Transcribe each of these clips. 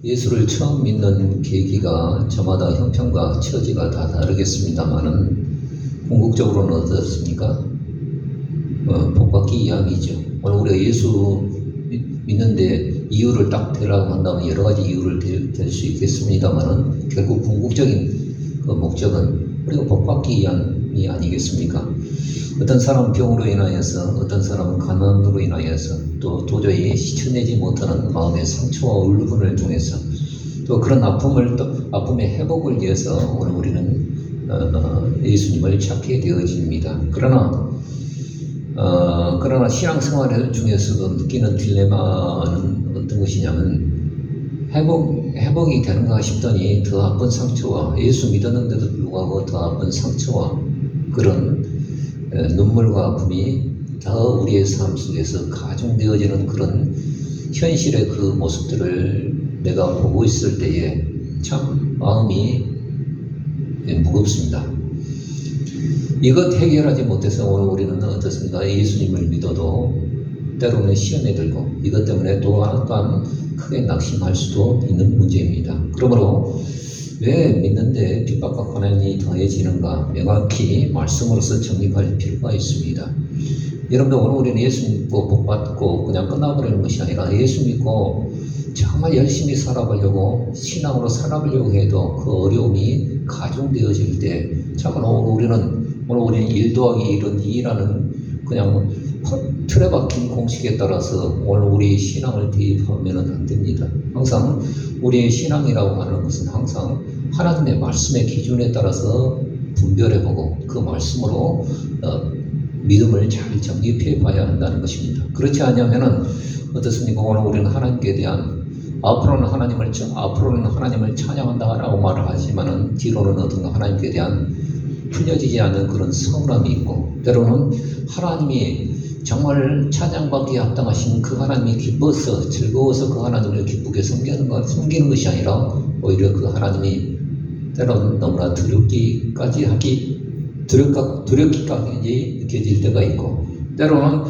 예수를 처음 믿는 계기가 저마다 형편과 처지가 다 다르겠습니다만은 궁극적으로는 어떻습니까? 복받기 이야기죠. 오늘 우리가 예수 믿는데 이유를 딱 대라고 한다면 여러 가지 이유를 댈 수 있겠습니다만은 결국 궁극적인 그 목적은 우리가 복받기 위함이 아니겠습니까? 어떤 사람은 병으로 인하여서, 어떤 사람은 가난으로 인하여서, 또 도저히 지쳐내지 못하는 마음의 상처와 울분을 통해서, 또 그런 아픔의 회복을 위해서 오늘 우리는 예수님을 찾게 되어집니다. 그러나 신앙생활 중에서도 느끼는 딜레마는 어떤 것이냐면 회복이 되는가 싶더니 더 아픈 상처와, 예수 믿었는데도 불구하고 더 아픈 상처와 그런 눈물과 아픔이 더 우리의 삶 속에서 가중되어지는 그런 현실의 그 모습들을 내가 보고 있을 때에 참 마음이 무겁습니다. 이것 해결하지 못해서 오늘 우리는 어떻습니까? 예수님을 믿어도 때로는 시험에 들고 이것 때문에 또한 크게 낙심할 수도 있는 문제입니다. 그러므로 왜 믿는데 핍박과 고난이 더해지는가 명확히 말씀으로서 정립할 필요가 있습니다. 여러분들 오늘 우리는 예수 믿고 복받고 그냥 끝나버리는 것이 아니라 예수 믿고 정말 열심히 살아보려고 신앙으로 살아보려고 해도 그 어려움이 가중되어질 때 참으로 오늘 우리는 1 더하기 1은 2라는 그냥 틀에 박힌 공식에 따라서 오늘 우리의 신앙을 대입하면 안 됩니다. 항상 우리의 신앙이라고 하는 것은 항상 하나님의 말씀의 기준에 따라서 분별해보고 그 말씀으로 믿음을 잘 정립해 봐야 한다는 것입니다. 그렇지 않으면은 어떻습니까? 오늘 우리는 하나님께 대한 앞으로는 하나님을 찬양한다라고 말을 하지만은 뒤로는 어떤가 하나님께 대한 풀려지지 않는 그런 서운함이 있고, 때로는 하나님이 정말 찬양받기에 합당하신 그 하나님이 기뻐서 즐거워서 그 하나님을 기쁘게 섬기는 것이 아니라 오히려 그 하나님이 때로는 너무나 두렵기까지 느껴질 때가 있고, 때로는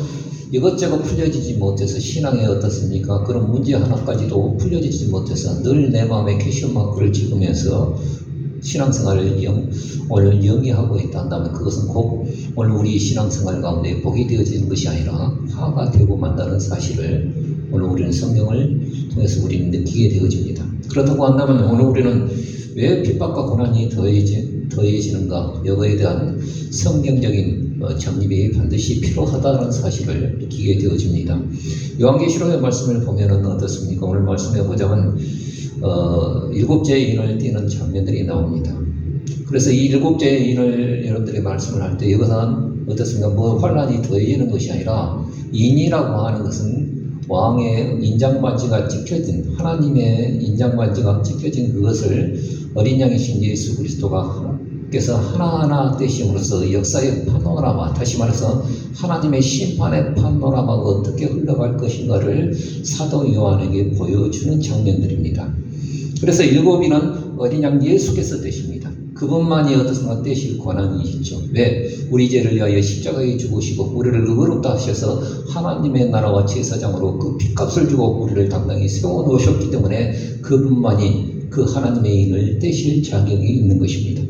이것저것 풀려지지 못해서 신앙에 어떻습니까? 그런 문제 하나까지도 풀려지지 못해서 늘 내 마음에 캐시엄 마크를 찍으면서 신앙생활을 오늘 영위하고 있다 한다면 그것은 곧 오늘 우리 신앙생활 가운데 복이 되어지는 것이 아니라 화가 되고 만다는 사실을 오늘 우리는 성경을 통해서 우리는 느끼게 되어집니다. 그렇다고 한다면 오늘 우리는 왜 핍박과 고난이 더해지는가? 여기에 대한 성경적인 정립이 반드시 필요하다는 사실을 느끼게 되어집니다. 요한계시록의 말씀을 보면은 어떻습니까? 오늘 말씀해 보자면 7째 인을 띠는 장면들이 나옵니다. 그래서 이 7째 인을 여러분들이 말씀을 할 때 이것은 어떻습니까? 환란이 더해지는 것이 아니라 인이라고 하는 것은 왕의 인장반지가 찍혀진, 하나님의 인장반지가 찍혀진 그것을 어린 양이신 예수 그리스도께서 하나하나 떼심으로써 역사의 파노라마, 다시 말해서 하나님의 심판의 파노라마가 어떻게 흘러갈 것인가를 사도 요한에게 보여주는 장면들입니다. 그래서 7인은 어린 양 예수께서 되십니다. 그분만이 어떻습니까? 떼실 권한이 있죠. 왜? 우리 죄를 위하여 십자가에 죽으시고 우리를 의롭다 하셔서 하나님의 나라와 제사장으로 그 핏값을 주고 우리를 당당히 세워놓으셨기 때문에 그분만이 그 하나님의 인을 떼실 자격이 있는 것입니다.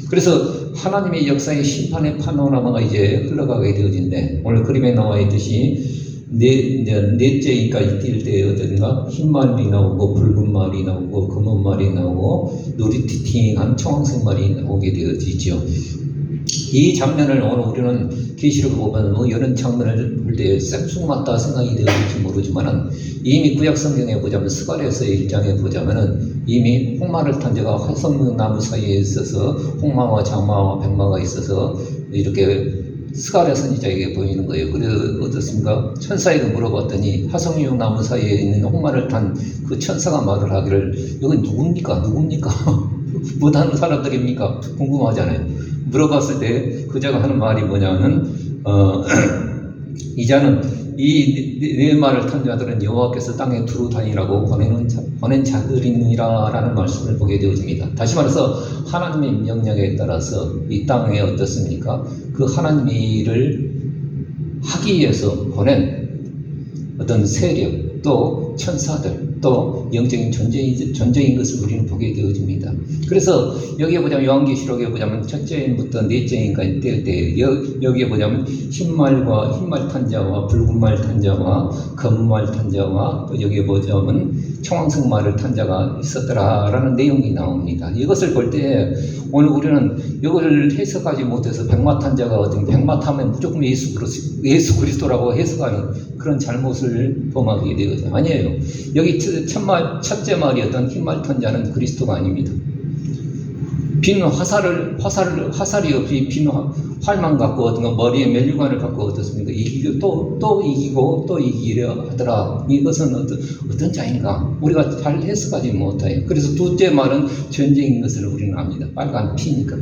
그래서 하나님의 역사의 심판의 파노라마가 이제 흘러가게 되어진데, 오늘 그림에 나와 있듯이 넷째 인까지 뛸 때 어딘가 흰 말이 나오고 붉은 말이 나오고 검은 말이 나오고 누리티팅한 청황색 말이 나오게 되어지죠. 이 장면을 오늘 우리는 계시록을 보면 이런 장면을 볼 때 쌩숭맞다 생각이 되어질지 모르지만은 이미 구약 성경에 보자면 스가랴서의 1장에 보자면은 이미 홍마를 탄 자가 화성나무 사이에 있어서 홍마와 장마와 백마가 있어서 이렇게 스가랴 선지자에게 보이는 거예요. 그래서 어떻습니까? 천사에게 물어봤더니 화성유 나무 사이에 있는 홍마를 탄 그 천사가 말을 하기를 이건 누굽니까? 못하는 사람들입니까? 궁금하잖아요. 물어봤을 때 그 자가 하는 말이 뭐냐면 이 자는 네 말을 탄 자들은 여호와께서 땅에 두루 다니라고 보낸 자들이니라 라는 말씀을 보게 되어집니다. 다시 말해서 하나님의 명령에 따라서 이 땅에 어떻습니까? 그 하나님의 일을 하기 위해서 보낸 어떤 세력 또 천사들 또 영적인 존재인 것을 우리는 보게 되어집니다. 그래서 여기에 보자면 요한계시록에 보자면 첫째 인부터 넷째 인까지 뗄 때 여기에 보자면 흰말 탄 자와 붉은 말 탄 자와 검은 말 탄 자와 또 여기에 보자면 청황색 말을 탄 자가 있었더라라는 내용이 나옵니다. 이것을 볼 때 오늘 우리는 이것을 해석하지 못해서 백마탄 자가 어떤 백마탄면 무조건 예수 그리스도라고 해석하는 그런 잘못을 범하게 되거든요. 아니에요. 여기 첫째 말이었던 흰말 탄 자는 그리스도가 아닙니다. 빈 화살이 없이 빈 활만 갖고 어떤가 머리에 멜류관을 갖고 어떻습니까? 이기고 또 이기고 또 이기려 하더라. 이것은 어떤 자인가? 우리가 잘 해석하지 못해요. 그래서 둘째 말은 전쟁인 것을 우리는 압니다. 빨간 피니까.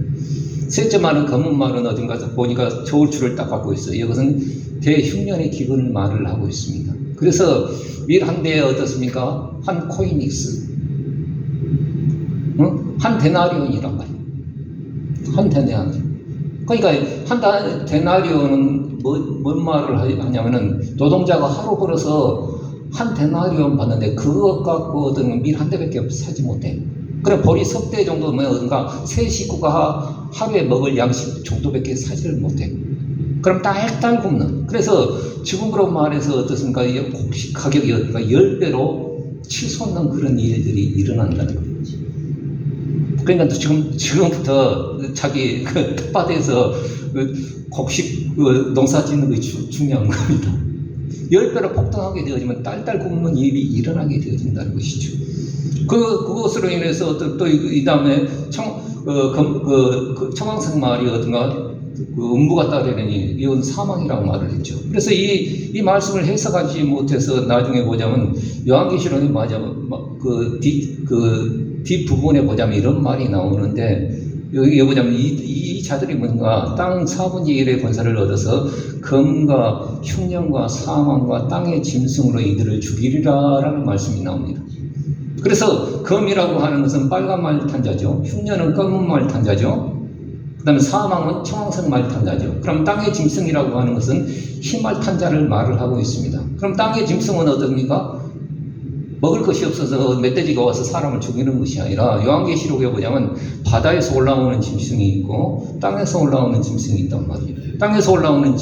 셋째 말은 검은 말은 어딘가 보니까 저울추를 딱 갖고 있어요. 이것은 대흉년의 기근을 말을 하고 있습니다. 그래서 밀 한 대에 어떻습니까? 한 코이닉스. 한 데나리온이란 말이에요. 한 데나리온. 그러니까 한 데나리온은 뭔 말을 하냐면은 노동자가 하루 벌어서 한 데나리온 받는데 그것 갖고 어떤 밀 한 대밖에 사지 못해요. 그럼 벌이 석 대 정도면 어딘가 세 식구가 하루에 먹을 양식 정도밖에 사지를 못해요. 그럼 딸딸 굽는. 그래서 지금으로 말해서 어떻습니까? 곡식 가격이 어딘가 10배로 치솟는 그런 일들이 일어난다는 거예요. 그러니까 지금부터 자기 텃밭에서 곡식 농사 짓는 것이 중요한 겁니다. 10배로 폭등하게 되어지면 딸딸 굽는 일이 일어나게 되어진다는 것이죠. 그것으로 인해서 또 이 다음에 청황색 말이 어떤가 음부가 따르려니 이건 사망이라고 말을 했죠. 그래서 이 말씀을 해석하지 못해서 나중에 보자면 요한계시록에 뒷부분에 보자면 이런 말이 나오는데 여기 보자면 이 자들이 뭔가 땅 4분의 1의 권세를 얻어서 검과 흉년과 사망과 땅의 짐승으로 이들을 죽이리라라는 말씀이 나옵니다. 그래서 검이라고 하는 것은 빨간 말 탄자죠. 흉년은 검은 말 탄자죠. 그 다음에 사망은 청황색 말 탄자죠. 그럼 땅의 짐승이라고 하는 것은 흰말 탄자를 말을 하고 있습니다. 그럼 땅의 짐승은 어떻습니까? 먹을 것이 없어서 멧돼지가 와서 사람을 죽이는 것이 아니라 요한계시록에 보자면 바다에서 올라오는 짐승이 있고 땅에서 올라오는 짐승이 있단 말이에요. 땅에서 올라오는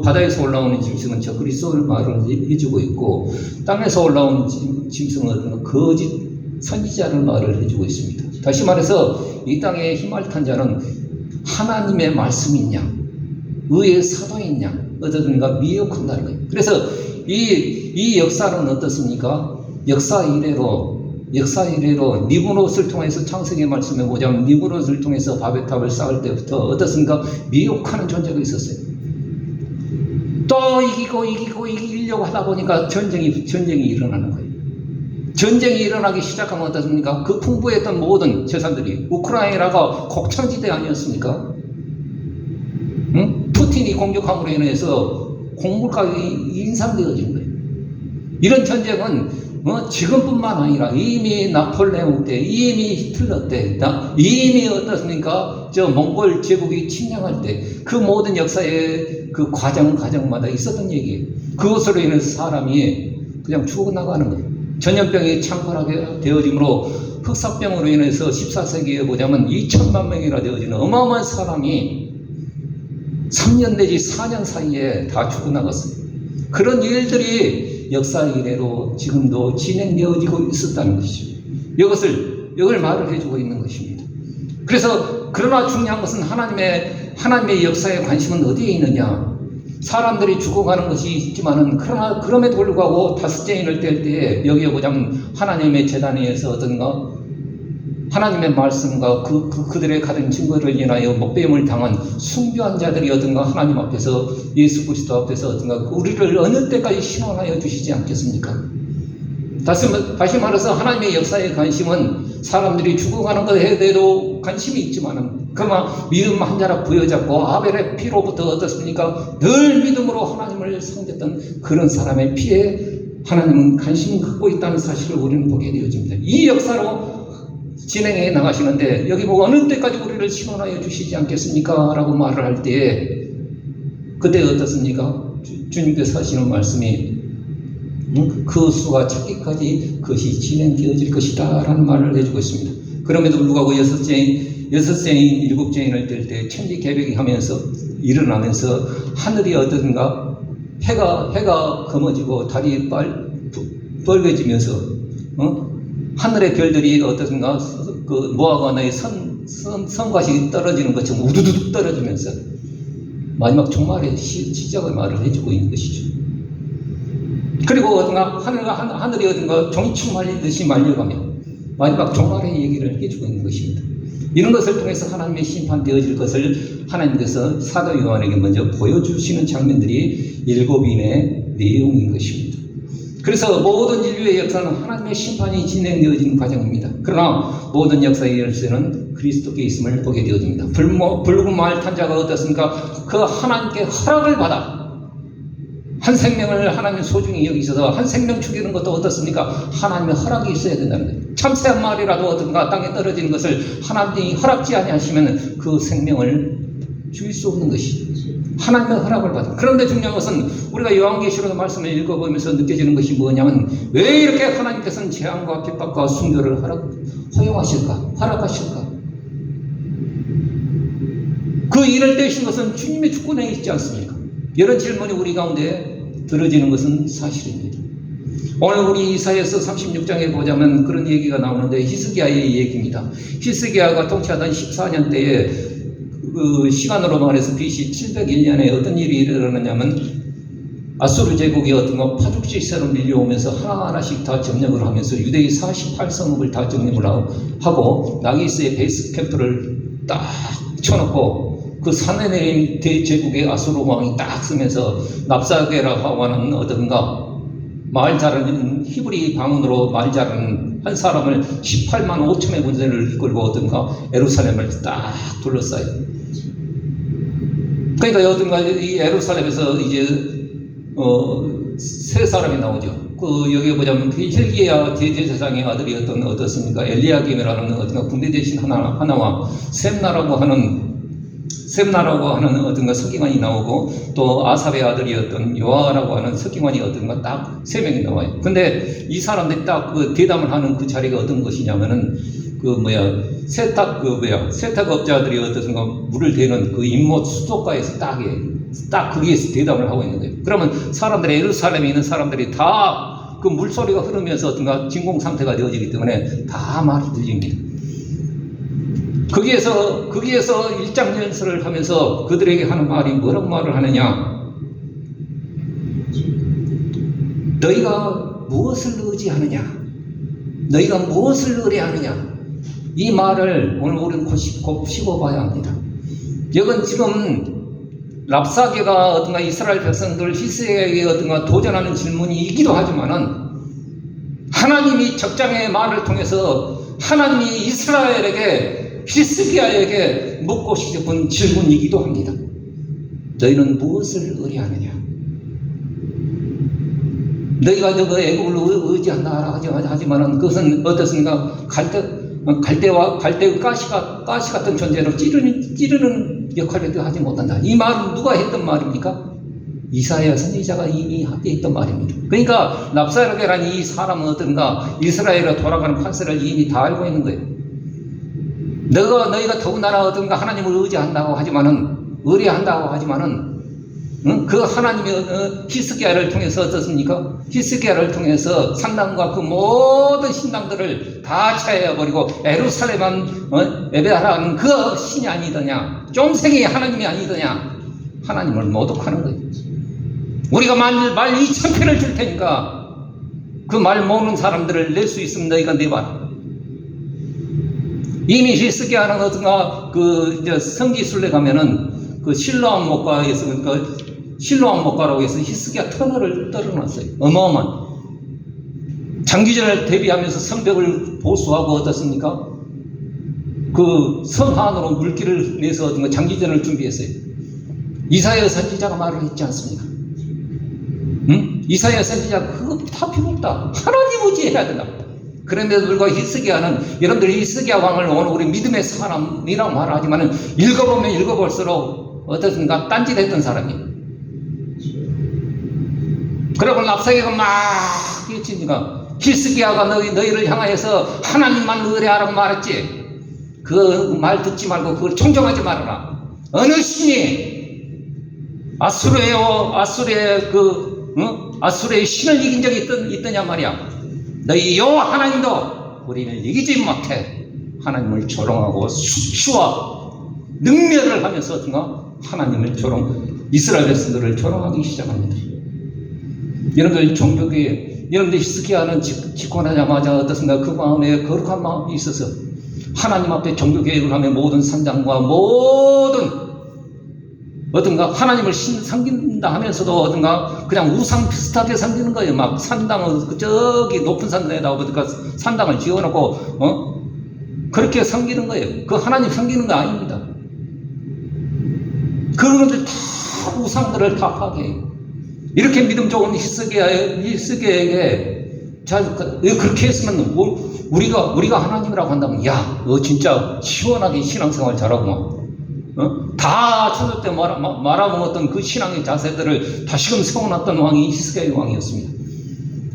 바다에서 올라오는 짐승은 저 그리스도를 말을 해주고 있고 땅에서 올라오는 짐승은 거짓 선지자를 말을 해주고 있습니다. 다시 말해서 이 땅에 힘을 탄 자는 하나님의 말씀이냐 의의 사도이냐 어떻습니까? 미혹한다는 거예요. 그래서 이 역사는 어떻습니까? 역사 이래로 니브롯을 통해서 창세기 말씀에 보자면 니브롯을 통해서 바벨 탑을 쌓을 때부터 어떻습니까? 미혹하는 존재가 있었어요. 또 이기려고 하다 보니까 전쟁이 일어나는 거예요. 전쟁이 일어나기 시작하면 어떻습니까? 그 풍부했던 모든 재산들이 우크라이나가 곡창지대 아니었습니까? 응? 푸틴이 공격함으로 인해서 곡물가격이 인상되어진 거예요. 이런 전쟁은 지금뿐만 아니라 이미 나폴레옹 때, 이미 히틀러 때, 이미 어떻습니까? 몽골 제국이 침략할 때 그 모든 역사의 그 과정마다 있었던 얘기예요. 그것으로 인해서 사람이 그냥 죽어나가는 거예요. 전염병이 창궐하게 되어지므로 흑사병으로 인해서 14세기에 보자면 2천만 명이나 되어지는 어마어마한 사람이 3년 내지 4년 사이에 다 죽어나갔어요. 그런 일들이 역사 이래로 지금도 진행되어지고 있었다는 것이죠. 이걸 말을 해주고 있는 것입니다. 그래서 그러나 중요한 것은 하나님의 역사에 관심은 어디에 있느냐? 사람들이 죽어가는 것이 있지만은 그러나 그럼에도 불구하고 다섯째 인을 뗄 때에 여기에 보자면 하나님의 제단에서 어떤가 하나님의 말씀과 그들의 가진 증거를 인하여 목배임을 당한 순교한 자들이 어떤가 하나님 앞에서 예수 그리스도 앞에서 어떤가 우리를 어느 때까지 신원하여 주시지 않겠습니까? 다시 말해서 하나님의 역사의 관심은 사람들이 죽어가는 것에 대해도 관심이 있지만은 그만 믿음 한 자락 부여잡고 아벨의 피로부터 어떻습니까? 늘 믿음으로 하나님을 섬겼던 그런 사람의 피에 하나님은 관심을 갖고 있다는 사실을 우리는 보게 되어집니다. 이 역사로 진행해 나가시는데 여기 보고 어느 때까지 우리를 신원하여 주시지 않겠습니까? 라고 말을 할 때 그때 어떻습니까? 주님께서 하시는 말씀이 그 수가 찾기까지 그것이 진행되어질 것이다 라는 말을 해주고 있습니다. 그럼에도 불구하고 여섯째인 일곱째인을 뗄 때 천지개벽이 하면서 일어나면서 하늘이 어떤가 해가 검어지고 달이 빨개지면서 하늘의 별들이 어떤가 그 모아가나의 성과시 떨어지는 것처럼 우두둑 떨어지면서 마지막 종말의 시작의 말을 해주고 있는 것이죠. 그리고 어떤가 하늘이 어떤가 종이축 말리듯이 말려가며 마지막 종말의 얘기를 해주고 있는 것입니다. 이런 것을 통해서 하나님의 심판되어질 것을 하나님께서 사도 요한에게 먼저 보여주시는 장면들이 일곱인의 내용인 것입니다. 그래서 모든 인류의 역사는 하나님의 심판이 진행되어지는 과정입니다. 그러나 모든 역사의 열쇠는 그리스도께 있음을 보게 되어집니다. 붉은 말 탄자가 어떻습니까? 그 하나님께 허락을 받아 한 생명을 하나님 소중히 여기셔서 한 생명 죽이는 것도 어떻습니까? 하나님의 허락이 있어야 된다는 거예요. 참새 한 마리라도 어떤가 땅에 떨어지는 것을 하나님이 허락지 아니하시면 그 생명을 죽일 수 없는 것이죠. 하나님의 허락을 받아. 그런데 중요한 것은 우리가 요한계시록 말씀을 읽어보면서 느껴지는 것이 뭐냐면 왜 이렇게 하나님께서는 재앙과 핍박과 순교를 허용하실까? 허락하실까? 그 일을 떼신 것은 주님의 주권에 있지 않습니까? 이런 질문이 우리 가운데 들어지는 것은 사실입니다. 오늘 우리 이사야서 36장에 보자면 그런 얘기가 나오는데 히스기야의 얘기입니다. 히스기야가 통치하던 14년 때에 그 시간으로 말해서 BC 701년에 어떤 일이 일어나냐면 아수르 제국이 어떤 거 파죽지세로 밀려오면서 하나하나씩 다 점령을 하면서 유대의 48성읍을 다 점령을 하고 나기스의 베이스 캠프를 딱 쳐놓고 그 산에 내린 대제국의 아수르 왕이 딱 쓰면서 납사게라고 하는 어떤가 말 잘하는 히브리 방언으로 말 잘하는 한 사람을 18만 5천의 군대를 이끌고 어떤가 에루살렘을 딱 둘러싸요. 그러니까 어떤가 이 에루살렘에서 이제 세 사람이 나오죠. 그 여기 보자면 그 힐기야 대제사장의 아들이 어떻습니까? 엘리야김이라는 어떤가 군대 대신 하나와 셈나라고 하는 어떤가 서기관이 나오고 또 아삽의 아들이었던 요아라고 하는 서기관이 어떤가 딱 세 명이 나와요. 근데 이 사람들이 딱 그 대담을 하는 그 자리가 어떤 것이냐면은 세탁업자들이 어떻습니까? 물을 대는 그 임못 수도가에서 딱 거기에서 대담을 하고 있는 거예요. 그러면 사람들이 에루살렘에 있는 사람들이 다 그 물소리가 흐르면서 어떤가 진공 상태가 되어지기 때문에 다 말이 들립니다. 거기에서 일장연설을 하면서 그들에게 하는 말이 뭐라고 말을 하느냐? 너희가 무엇을 의지하느냐? 너희가 무엇을 의뢰하느냐? 이 말을 오늘 우리는 곧 씹어봐야 합니다. 이건 지금 랍사게가 어떤가 이스라엘 백성들 히스기야에게 어떤가 도전하는 질문이기도 하지만은 하나님이 적장의 말을 통해서 하나님이 이스라엘에게 히스기야에게 묻고 싶은 질문이기도 합니다. 너희는 무엇을 의뢰하느냐? 너희가 그 애국을 의지한다 하지만은 그것은 어떻습니까? 갈대의 가시 같은 존재로 찌르는 역할을 하지 못한다. 이 말은 누가 했던 말입니까? 이사야 선지자가 이미 했던 말입니다. 그러니까 랍사게라는 이 사람은 어떤가 이스라엘에 돌아가는 판세를 이미 다 알고 있는 거예요. 너희가 더군다나 어떤가 하나님을 의뢰한다고 하지만은 그 하나님이 히스기야를 통해서 어떻습니까? 히스기야를 통해서 상당과 그 모든 신당들을 다 차여버리고 에루살렘만 예배하라는 그 신이 아니더냐? 쫑생이 하나님이 아니더냐? 하나님을 모독하는 거예요. 우리가 말 2,000편을 줄 테니까 그 말 모르는 사람들을 낼 수 있으면 너희가 내봐라. 이미 히스기야는 어떤가 그 성지순례 가면은 그 실로암 목가에서 실로암 목가라고 해서 히스기야 터널을 떨어놨어요. 어마어마한 장기전을 대비하면서 성벽을 보수하고 어떻습니까? 그 성 안으로 물길을 내서 어떤가 장기전을 준비했어요. 이사야 선지자가 말을 했지 않습니까? 응? 이사야 선지자 그거 다 필요 없다. 하나님 의지해야 된다. 그런데도 불구하고 히스기야는 여러분들이 히스기야 왕을 오늘 우리 믿음의 사람이라고 말하지만은 읽어보면 읽어볼수록 어떻습니까? 딴짓했던 사람이에요. 그러고 랍사기가 막 외치니까 히스기야가 너희를 향하여서 하나님만 의뢰하라고 말했지. 그 말 듣지 말고 그걸 청정하지 말아라. 어느 신이 아수르의 신을 이긴 적이 있더냐 말이야. 너희 여호와 하나님도 우리를 이기지 못해. 하나님을 조롱하고 수치와 능멸을 하면서 어떤가 하나님을 이스라엘 백성들을 조롱하기 시작합니다. 여러분들 종교교회, 여러분들 히스기야는 집권하자마자 어떻습니까? 그 마음에 거룩한 마음이 있어서 하나님 앞에 종교개혁을 하며 모든 산장과 모든 어떤가 하나님을 섬긴다 하면서도 어떤가 그냥 우상 비슷하게 섬기는 거예요. 막 산당은 저기 높은 산에다 어떤가 산당을 지어놓고 그렇게 섬기는 거예요. 그 하나님 섬기는 거 아닙니다. 그런 것들 다 우상들을 다 파괴해요. 이렇게 믿음 좋은 히스기야에게 그렇게 했으면 우리가 하나님이라고 한다면 야, 너 진짜 시원하게 신앙생활 잘하고 다 초대 때 말아먹었던 그 신앙의 자세들을 다시금 세워놨던 왕이 히스기야의 왕이었습니다.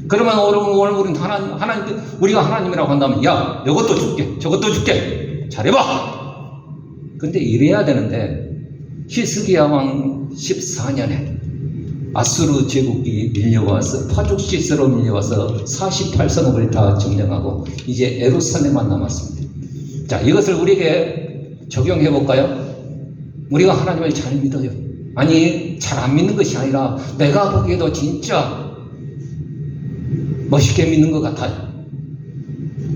그러면 오늘 우리는 하나님 우리가 하나님이라고 한다면 야, 이것도 줄게 저것도 줄게 잘해봐. 근데 이래야 되는데 히스기야 왕 14년에 아수르 제국이 밀려와서 파죽시스로 밀려와서 48성읍을 다 점령하고 이제 예루살렘만 남았습니다. 자, 이것을 우리에게 적용해 볼까요? 우리가 하나님을 잘 믿어요. 아니, 잘 안 믿는 것이 아니라 내가 보기에도 진짜 멋있게 믿는 것 같아요.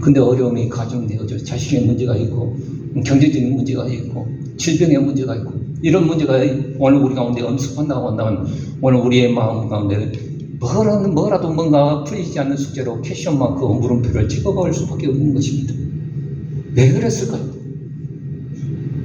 근데 어려움이 가중되어져. 자식의 문제가 있고 경제적인 문제가 있고 질병의 문제가 있고 이런 문제가 오늘 우리 가운데 엄습한다고 한다면 오늘 우리의 마음 가운데 뭐라도 뭔가 풀리지 않는 숙제로 퀘스천 마크 물음표를 찍어볼 수밖에 없는 것입니다. 왜 그랬을까요?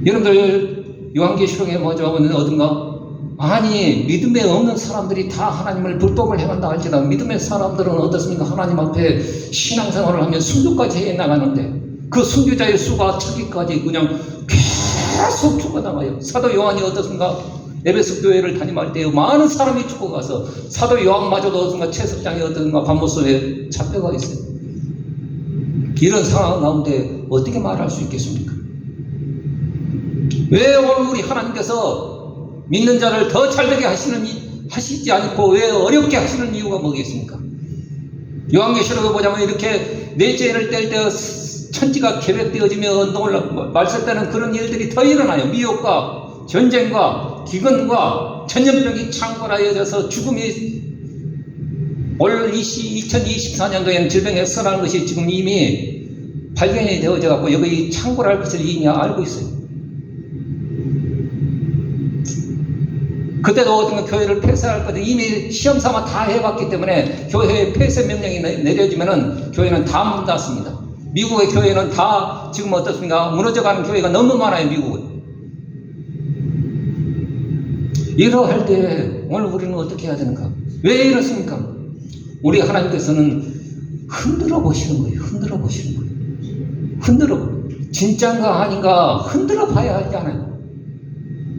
여러분들 요한계시록에 뭐냐면 어딘가 아니 믿음에 없는 사람들이 다 하나님을 불법을 행한다 할지라도 믿음의 사람들은 어떻습니까? 하나님 앞에 신앙생활을 하면 순교까지 해나가는데 그 순교자의 수가 차기까지 그냥 계속 죽어나가요. 사도 요한이 어떻습니까? 에베소 교회를 담임할 때 많은 사람이 죽어가서 사도 요한마저도 어떤가 채석장에 어떤가 반모섬에 잡혀가 있어요. 이런 상황 가운데 어떻게 말할 수 있겠습니까? 왜 오늘 우리 하나님께서 믿는 자를 더 잘되게 하시지 않고 왜 어렵게 하시는 이유가 뭐겠습니까? 요한계시록을 보자면 이렇게 넷째 뗄 때 천지가 계획되어지며 언동을 말살되는 그런 일들이 더 일어나요. 미혹과 전쟁과 기근과 전염병이 창궐하여져서 죽음이 올 2024년도에는 질병에 엑스라는 것이 지금 이미 발견이 되어져 갖고 여기 창궐할 것을 이미 알고 있어요. 그때도 어떤 교회를 폐쇄할 거든 이미 시험삼아 다 해봤기 때문에 교회에 폐쇄 명령이 내려지면은 교회는 다 문 닫습니다. 미국의 교회는 다 지금 어떻습니까? 무너져가는 교회가 너무 많아요, 미국은. 이러할 때 오늘 우리는 어떻게 해야 되는가? 왜 이렇습니까? 우리 하나님께서는 흔들어 보시는 거예요. 흔들어 보시는 거예요. 진짜인가 아닌가 흔들어 봐야 하잖아요.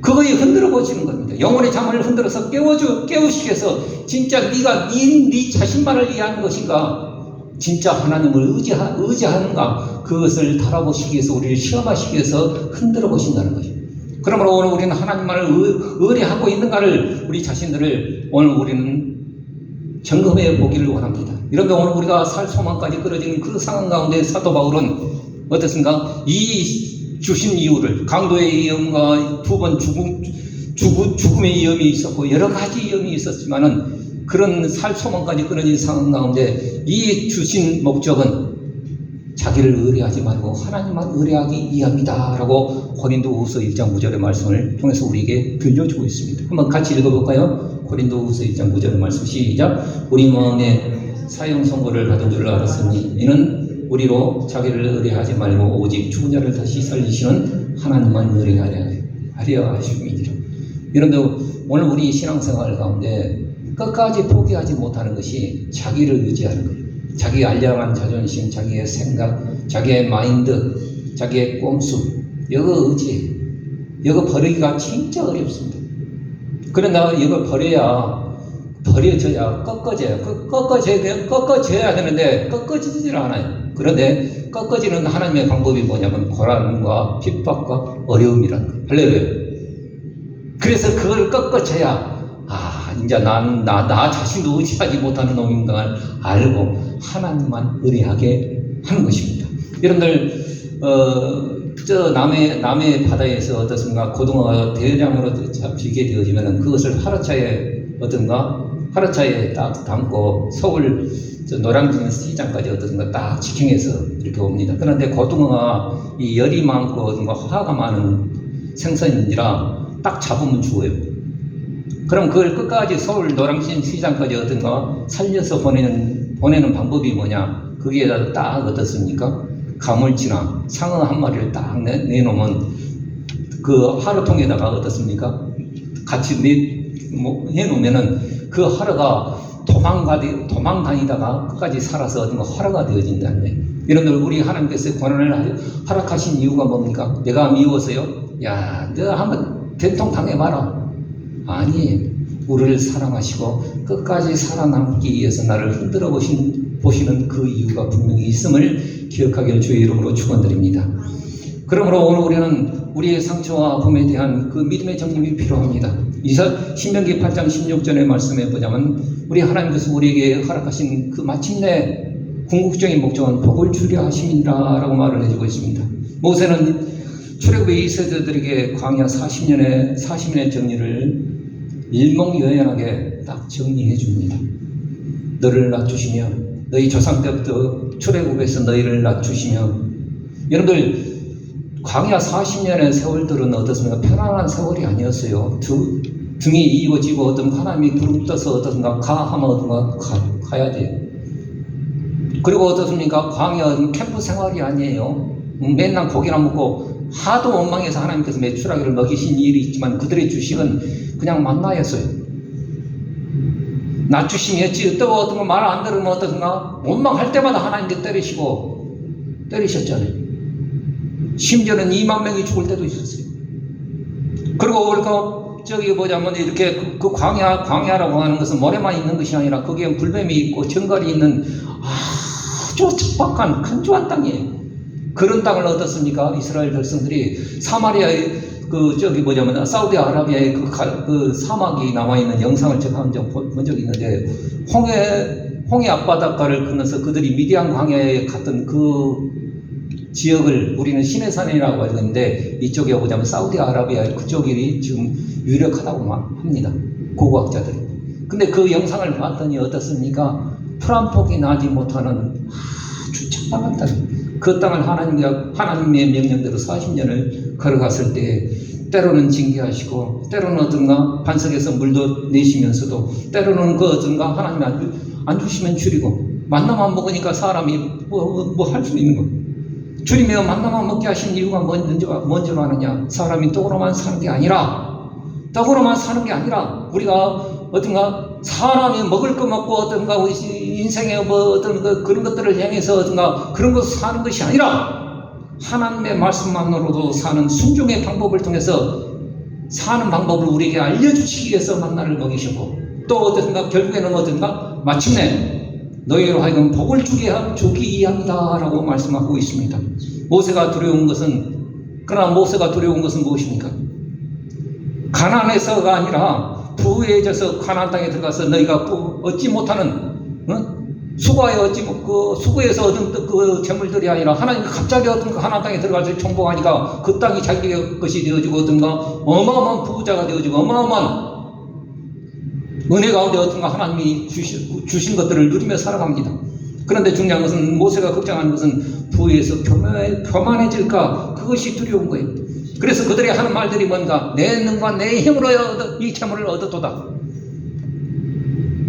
그거에 흔들어 보시는 겁니다. 영혼의 잠을 흔들어서 깨우시기 위해서 진짜 네가 네 자신만을 위한 것인가? 진짜 하나님을 의지하는가? 그것을 달아보시기 위해서 우리를 시험하시기 위해서 흔들어 보신다는 거죠. 그러므로 오늘 우리는 하나님만을 의뢰하고 있는가를 우리 자신들을 오늘 우리는 점검해 보기를 원합니다. 이런데 오늘 우리가 살 소망까지 끌어지는 그 상황 가운데 사도 바울은 어떻습니까? 이 주신 이유를 강도의 위험과 두 번 죽음의 위험이 있었고 여러 가지 위험이 있었지만은 그런 살 소망까지 끊어진 상황 가운데 이 주신 목적은 자기를 의뢰하지 말고 하나님만 의뢰하기 위함이다 라고 고린도후서 1장 9절의 말씀을 통해서 우리에게 들려주고 있습니다. 한번 같이 읽어볼까요? 고린도후서 1장 9절의 말씀 시작. 우리 마음에 사형 선고를 받은 줄 알았으니 이는 우리로 자기를 의뢰하지 말고 오직 죽은 자를 다시 살리시는 하나님만 의뢰하려 하심이니라. 여러분들 오늘 우리 신앙생활 가운데 끝까지 포기하지 못하는 것이 자기를 의지하는 거예요. 자기의 알량한 자존심, 자기의 생각, 자기의 마인드, 자기의 꼼수, 이거 의지, 이거 버리기가 진짜 어렵습니다. 그러나 이걸 버려야 버려져야 꺾어져야 꺾어져야 되는데 꺾어지질 않아요. 그런데 꺾어지는 하나님의 방법이 뭐냐면 고난과 핍박과 어려움이라는 거예요. 할렐루야. 그래서 그걸 꺾어져야 이제 나 자신도 의지하지 못하는 놈인가 알고 하나님만 의뢰하게 하는 것입니다. 여러분들 저 남해 바다에서 어떻습니까? 고등어가 대량으로 잡히게 되어지면 그것을 하루차에 딱 담고 서울 노량진 시장까지 어떻습니까? 딱 직행해서 이렇게 옵니다. 그런데 고등어가 이 열이 많고 어떤가 화가 많은 생선이라 딱 잡으면 죽어요. 그럼 그걸 끝까지 서울 노량진 시장까지 어떤가 살려서 보내는 방법이 뭐냐? 거기에다 딱 어떻습니까? 가물치나 상어 한 마리를 딱 내놓으면 그 하루통에다가 어떻습니까? 같이 해놓으면은 그 하루가 도망다니다가 끝까지 살아서 어떤가 하루가 되어진다는 거예요. 여러분들, 우리 하나님께서 고난을 허락하신 이유가 뭡니까? 내가 미워서요? 야, 너 한번 된통 당해봐라. 아니, 우리를 사랑하시고 끝까지 살아남기 위해서 나를 흔들어 보시는 그 이유가 분명히 있음을 기억하기를 주의 이름으로 축원드립니다. 그러므로 오늘 우리는 우리의 상처와 아픔에 대한 그 믿음의 정립이 필요합니다. 신명기 8장 16절의 말씀에 보자면 우리 하나님께서 우리에게 허락하신 그 마침내 궁극적인 목적은 복을 주려 하심이라 라고 말을 해주고 있습니다. 모세는 출애굽의 이스라엘들에게 광야 40년의 정리를 일목요연하게 딱 정리해 줍니다. 너를 낮추시며 너희 조상 때부터 출애굽에서 너희를 낮추시며, 여러분들 광야 40년의 세월들은 어떻습니까? 편안한 세월이 아니었어요. 등이 이어지고 어떤 하나님이 부름떠서 어떻습니까? 가하면 어떤가 가야 돼요. 그리고 어떻습니까? 광야 캠프 생활이 아니에요. 맨날 고기나 먹고 하도 원망해서 하나님께서 메추라기를 먹이신 일이 있지만 그들의 주식은 그냥 만나였어요. 낮추심이었지. 또 어떤 거 말 안 들으면 어떤가? 원망할 때마다 하나님께 때리셨잖아요. 심지어는 2만 명이 죽을 때도 있었어요. 그리고 보자면 이렇게 그 광야라고 하는 것은 모래만 있는 것이 아니라 거기에 불뱀이 있고 정갈이 있는 아주 척박한 간조한 땅이에요. 그런 땅을 얻었습니까? 이스라엘 백성들이 사마리아의 사우디아라비아의 그 사막이 남아있는 영상을 제가 한 번 본 적이 있는데, 홍해 앞바닷가를 건너서 그들이 미디안 광야에 갔던 그 지역을 우리는 시내산이라고 알고 있는데, 이쪽에 보자면 사우디아라비아 그쪽이 지금 유력하다고 합니다. 고고학자들이. 근데 그 영상을 봤더니 어떻습니까? 풀 한 폭이 나지 못하는 아주 척박한 땅. 그 땅을 하나님의 명령대로 40년을 걸어갔을 때 때로는 징계하시고, 때로는 어떤가 반석에서 물도 내시면서도, 때로는 그 어떤가 하나님이 안 주시면 줄이고, 만나만 먹으니까 사람이 뭐 할 수 있는 거. 주님의 만나만 먹게 하신 이유가 뭔지 아느냐? 사람이 떡으로만 사는 게 아니라, 우리가 어떤가 사람이 먹을 거 먹고 어떤가 우리 인생의 그런 것들을 향해서 어떤가 그런 것을 사는 것이 아니라, 하나님의 말씀만으로도 사는 순종의 방법을 통해서 사는 방법을 우리에게 알려주시기 위해서 만나를 먹이셨고, 또 어떤가 결국에는 어떤가 마침내 너희로 하여금 복을 주기 위함이다 라고 말씀하고 있습니다. 모세가 두려운 것은 무엇입니까? 가난해서가 아니라 부유해져서 가나안 땅에 들어가서 너희가 얻지 못하는, 수고해서 얻은 그 재물들이 아니라 하나님이 갑자기 얻은 그 가나안 땅에 들어가서 정복하니까 그 땅이 자기의 것이 되어지고 어떤가 어마어마한 부자가 되어지고 어마어마한 은혜 가운데 어떤가 하나님이 주신 것들을 누리며 살아갑니다. 그런데 중요한 것은, 모세가 걱정하는 것은 부에서 교만해질까, 그것이 두려운 거예요. 그래서 그들이 하는 말들이 뭔가, 내 능과 내 힘으로 이 재물을 얻었도다.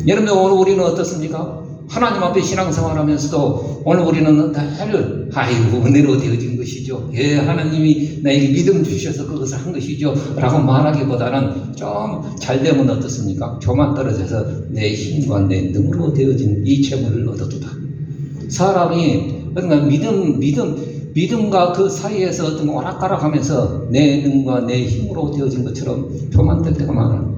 여러분들, 오늘 우리는 어떻습니까? 하나님 앞에 신앙생활하면서도 오늘 우리는 늘 은혜로 되어진 것이죠. 예, 하나님이 나에게 믿음 주셔서 그것을 한 것이죠 라고 말하기보다는 좀 잘되면 어떻습니까? 교만 떨어져서 내 힘과 내 능으로 되어진 이 재물을 얻었도다. 사람이 믿음과 그 사이에서 어떤 오락가락하면서 내 능과 내 힘으로 되어진 것처럼 교만될 때가 많아요.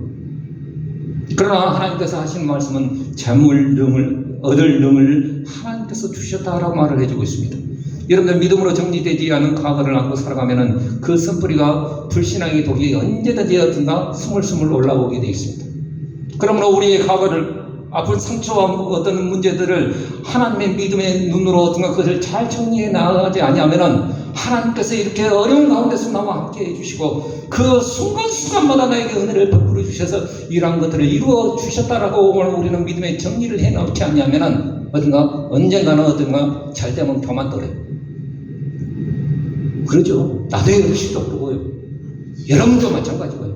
그러나 하나님께서 하시는 말씀은 재물 능을 얻을 능을 하나님께서 주셨다라고 말을 해주고 있습니다. 여러분들 믿음으로 정리되지 않은 과거를 안고 살아가면은 그 쓴뿌리가 불신앙의 독이 언제든지 어떤가 스물스물 올라오게 되어 있습니다. 그러므로 우리의 과거를 아픈 상처와 어떤 문제들을 하나님의 믿음의 눈으로 어떤가 그것을 잘 정리해 나가지 아니하면은 하나님께서 이렇게 어려운 가운데서 나와 함께 해주시고 그 순간순간마다 나에게 은혜를 베풀어 주셔서 이러한 것들을 이루어 주셨다라고 오늘 우리는 믿음의 정리를 해 놓지 않냐면은 어떤가 언젠가는 어떤가 잘 되면 교만 떨어요. 그러죠. 나도 이러고 똑똑해요. 여러분도 마찬가지고요.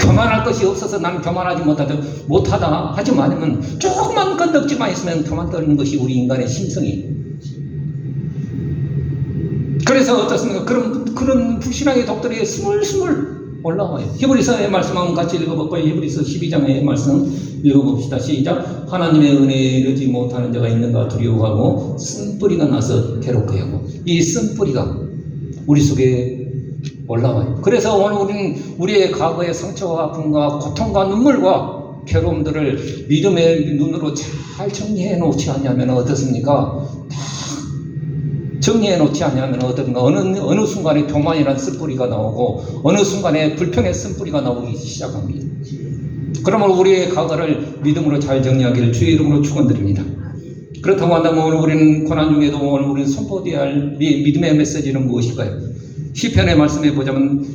교만할 것이 없어서 나는 교만하지 못하다 하지 말으면 조금만 건덕지만 있으면 교만 떨는 것이 우리 인간의 심성이에요. 그래서 어떻습니까? 그런 불신앙의 독들이 스물스물 올라와요. 히브리서의 말씀 한번 같이 읽어볼까요? 히브리서 12장의 말씀 읽어봅시다. 시작. 하나님의 은혜에 이르지 못하는 자가 있는가 두려워하고 쓴뿌리가 나서 괴롭게 하고 이 쓴뿌리가 우리 속에 올라와요. 그래서 오늘 우리는 우리의 과거의 상처와 아픔과 고통과 눈물과 괴로움들을 믿음의 눈으로 잘 정리해 놓지 않냐면 어떻습니까? 다 정리해 놓지 않냐면 어떤가 어느 순간에 교만이라는 쓴뿌리가 나오고 어느 순간에 불평의 쓴뿌리가 나오기 시작합니다. 그러면 우리의 과거를 믿음으로 잘 정리하기를 주의 이름으로 축원드립니다. 그렇다고 한다면 오늘 우리는 고난 중에도 오늘 우리는 선포해야 할 믿음의 메시지는 무엇일까요? 시편의 말씀에 보자면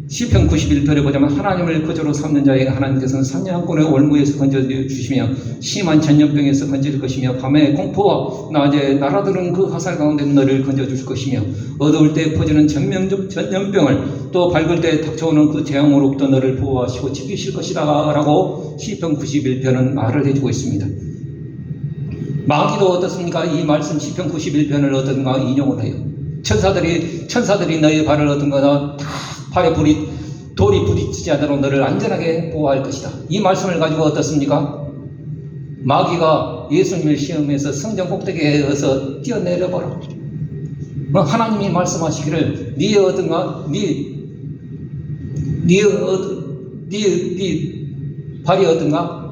시편 91편에 보자면 하나님을 거저로 삼는 자에게 하나님께서는 사냥꾼의 올무에서 건져주시며 심한 전염병에서 건질 것이며 밤에 공포와 낮에 날아드는 그 화살 가운데 너를 건져줄 것이며 어두울 때 퍼지는 전염병을 또 밝을 때 닥쳐오는 그 재앙으로부터 너를 보호하시고 지키실 것이다 라고 시편 91편은 말을 해주고 있습니다. 마귀도 어떻습니까? 이 말씀 시편 91편을 어떤가 인용을 해요. 천사들이 너의 발을 어떤가 발에 돌이 부딪히지 않도록 너를 안전하게 보호할 것이다. 이 말씀을 가지고 어떻습니까? 마귀가 예수님을 시험해서 성전 꼭대기에서 뛰어내려버려. 하나님이 말씀하시기를 네 어떤가 네 발이 어떤가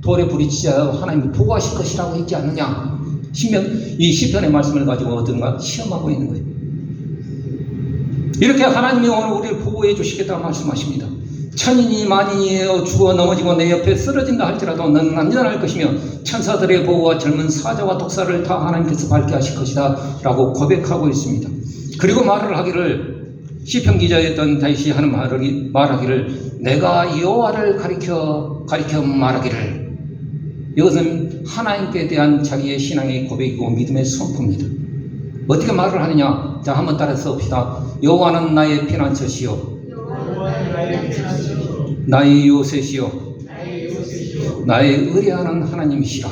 돌에 부딪히지 않도록 하나님이 보호하실 것이라고 했지 않느냐. 이 시편의 말씀을 가지고 어떤가 시험하고 있는 거예요. 이렇게 하나님이 오늘 우리를 보호해 주시겠다고 말씀하십니다. 천인이 만인이 죽어 넘어지고 내 옆에 쓰러진다 할지라도 너는 안전할 것이며 천사들의 보호와 젊은 사자와 독사를 다 하나님께서 밝게 하실 것이다 라고 고백하고 있습니다. 그리고 말을 하기를 시편 기자였던 다윗이 하는 말하기를 내가 여호와를 가리켜 말하기를 이것은 하나님께 대한 자기의 신앙의 고백이고 믿음의 선포입니다. 어떻게 말을 하느냐? 자, 한번 따라서 봅시다. 여호와는 나의 피난처시요 나의 요새시요 나의 의뢰하는 하나님이시라.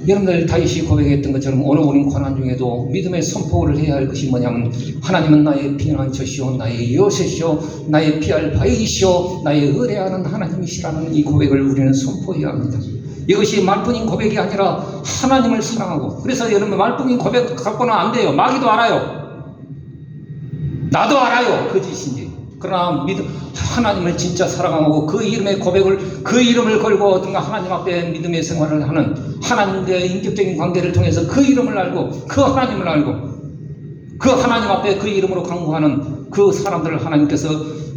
여러분들 다윗이 고백했던 것처럼 오늘 우리는 고난 중에도 믿음의 선포를 해야 할 것이 뭐냐면 하나님은 나의 피난처시요 나의 요새시요 나의 피할 바위시요 나의 의뢰하는 하나님이시라는 이 고백을 우리는 선포해야 합니다. 이것이 말뿐인 고백이 아니라 하나님을 사랑하고, 그래서 여러분 말뿐인 고백 갖고는 안 돼요. 마귀도 알아요. 나도 알아요. 거짓인지. 그러나 하나님을 진짜 사랑하고 그 이름의 고백을, 그 이름을 걸고 어떤가 하나님 앞에 믿음의 생활을 하는, 하나님과의 인격적인 관계를 통해서 그 이름을 알고 그 하나님을 알고 그 하나님 앞에 그 이름으로 강구하는 그 사람들을 하나님께서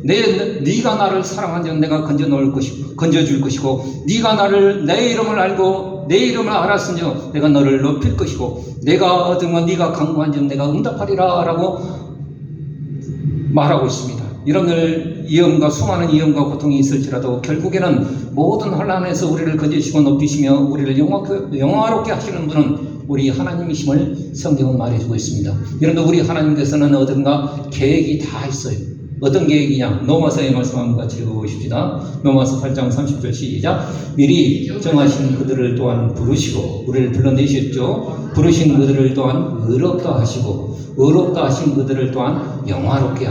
네가 나를 사랑한 점 내가 건져줄 것이고 네가 나를 내 이름을 알고 내 이름을 알았으며 내가 너를 높일 것이고 내가 어떤가 네가 강구한 점 내가 응답하리라 라고 말하고 있습니다. 여러분들 수많은 위험과 고통이 있을지라도 결국에는 모든 혼란에서 우리를 건지시고 높이시며 우리를 영화롭게 하시는 분은 우리 하나님이심을 성경은 말해주고 있습니다. 여러분들 우리 하나님께서는 어떤가 계획이 다 있어요. 어떤 계획이냐? 로마서의 말씀 한번 같이 읽어보십시다. 로마서 8장 30절 시작. 미리 정하신 그들을 또한 부르시고, 우리를 불러내셨죠. 부르신 그들을 또한 의롭다 하시고 의롭다 하신 그들을 또한 영화롭게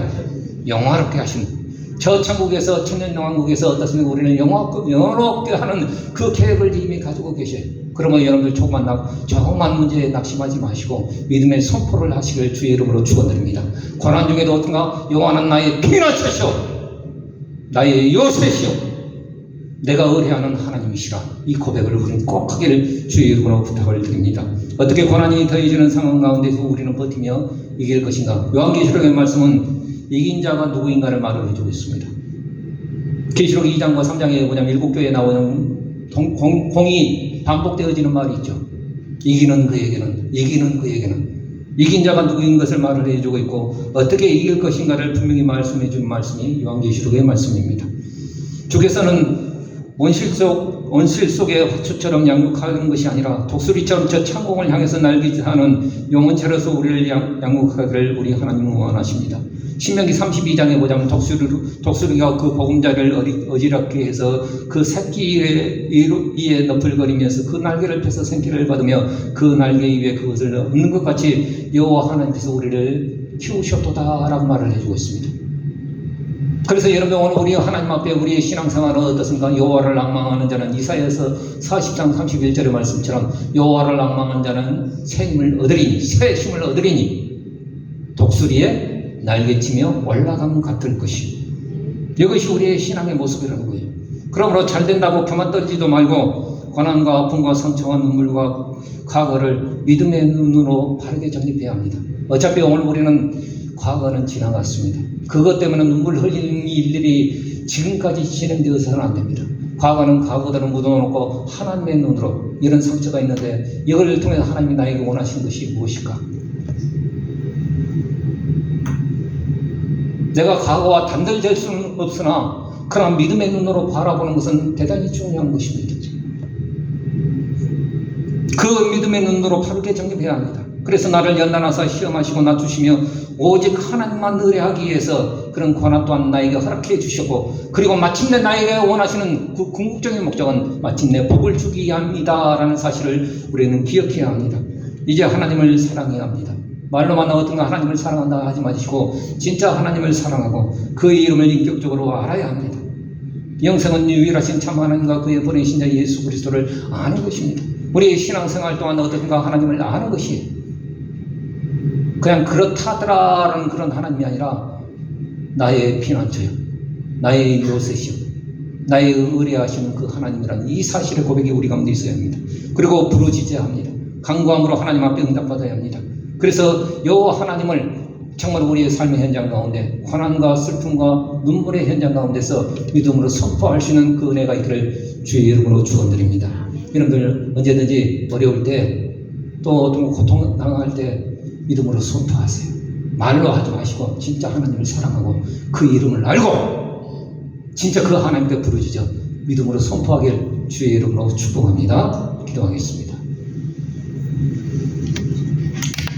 하신 저 천국에서 천년왕국에서 어떻습니까? 우리는 영화롭게 하는 그 계획을 이미 가지고 계셔요. 그러면 여러분들 조금만 문제에 낙심하지 마시고 믿음의 선포를 하시길 주의 이름으로 축원드립니다. 고난 중에도 어떤가 여호와는 나의 피난처시오 나의 요새시오 내가 의뢰하는 하나님이시라. 이 고백을 우리는 꼭 하기를 주의 이름으로 부탁을 드립니다. 어떻게 고난이 더해지는 상황 가운데서 우리는 버티며 이길 것인가? 요한계시록의 말씀은 이긴 자가 누구인가를 말을 해주고 있습니다. 계시록 2장과 3장에 보자면 7교회에 나오는 공이 반복되어지는 말이 있죠. 이기는 그에게는, 이기는 그에게는. 이긴 자가 누구인 것을 말을 해주고 있고 어떻게 이길 것인가를 분명히 말씀해 준 말씀이 요한계시록의 말씀입니다. 주께서는 온실 속의 화초처럼 양육하는 것이 아니라 독수리처럼 저 창공을 향해서 날개짓하는 용원체로서 우리를 양육하기를 우리 하나님은 원하십니다. 신명기 32장에 보자면 독수리가 그 보금자리를 어지럽게 해서 그 새끼 위에 너풀거리면서 그 날개를 펴서 생기를 받으며 그 날개 위에 그것을 얻는 것 같이 여호와 하나님께서 우리를 키우셨도다라고 말을 해주고 있습니다. 그래서 여러분 오늘 우리 하나님 앞에 우리의 신앙생활은 어떻습니까? 여호와를 앙망하는 자는 이사야서 40장 31절의 말씀처럼 여호와를 앙망하는 자는 새 힘을 얻으리니 독수리의 날개치며 올라감 같을 것이. 이것이 우리의 신앙의 모습이라는 거예요. 그러므로 잘된다고 교만 떨지도 말고 고난과 아픔과 상처와 눈물과 과거를 믿음의 눈으로 바르게 정립해야 합니다. 어차피 오늘 우리는 과거는 지나갔습니다. 그것 때문에 눈물 흘리는 일들이 지금까지 진행되어서는 안 됩니다. 과거는 과거대로 묻어놓고 하나님의 눈으로 이런 상처가 있는데 이걸 통해서 하나님이 나에게 원하시는 것이 무엇일까? 내가 과거와 단절될 수는 없으나 그러나 믿음의 눈으로 바라보는 것은 대단히 중요한 것입니다. 그 믿음의 눈으로 바르게 정립해야 합니다. 그래서 나를 연단하사 시험하시고 낮추시며 오직 하나님만 의뢰하기 위해서 그런 고난 또한 나에게 허락해 주셨고 그리고 마침내 나에게 원하시는 그 궁극적인 목적은 마침내 복을 주기 위함이다라는 사실을 우리는 기억해야 합니다. 이제 하나님을 사랑해야 합니다. 말로만 어떤가 하나님을 사랑한다 하지 마시고 진짜 하나님을 사랑하고 그의 이름을 인격적으로 알아야 합니다. 영생은 유일하신 참 하나님과 그의 보내신 자 예수 그리스도를 아는 것입니다. 우리의 신앙생활 동안 어떤가 하나님을 아는 것이 그냥 그렇다더라라는 그런 하나님이 아니라 나의 피난처요, 나의 요새시요, 나의 의뢰하시는 그 하나님이라는 이 사실의 고백이 우리 가운데 있어야 합니다. 그리고 부르짖어야 합니다. 간구함으로 하나님 앞에 응답받아야 합니다. 그래서 여호와 하나님을 정말 우리의 삶의 현장 가운데 고난과 슬픔과 눈물의 현장 가운데서 믿음으로 선포할 수 있는 그 은혜가 있기를 주의 이름으로 축원드립니다. 여러분들 언제든지 어려울 때 또 어떤 고통 당할 때 믿음으로 선포하세요. 말로 하지 마시고 진짜 하나님을 사랑하고 그 이름을 알고 진짜 그 하나님께 부르짖어 믿음으로 선포하길 주의 이름으로 축복합니다. 기도하겠습니다.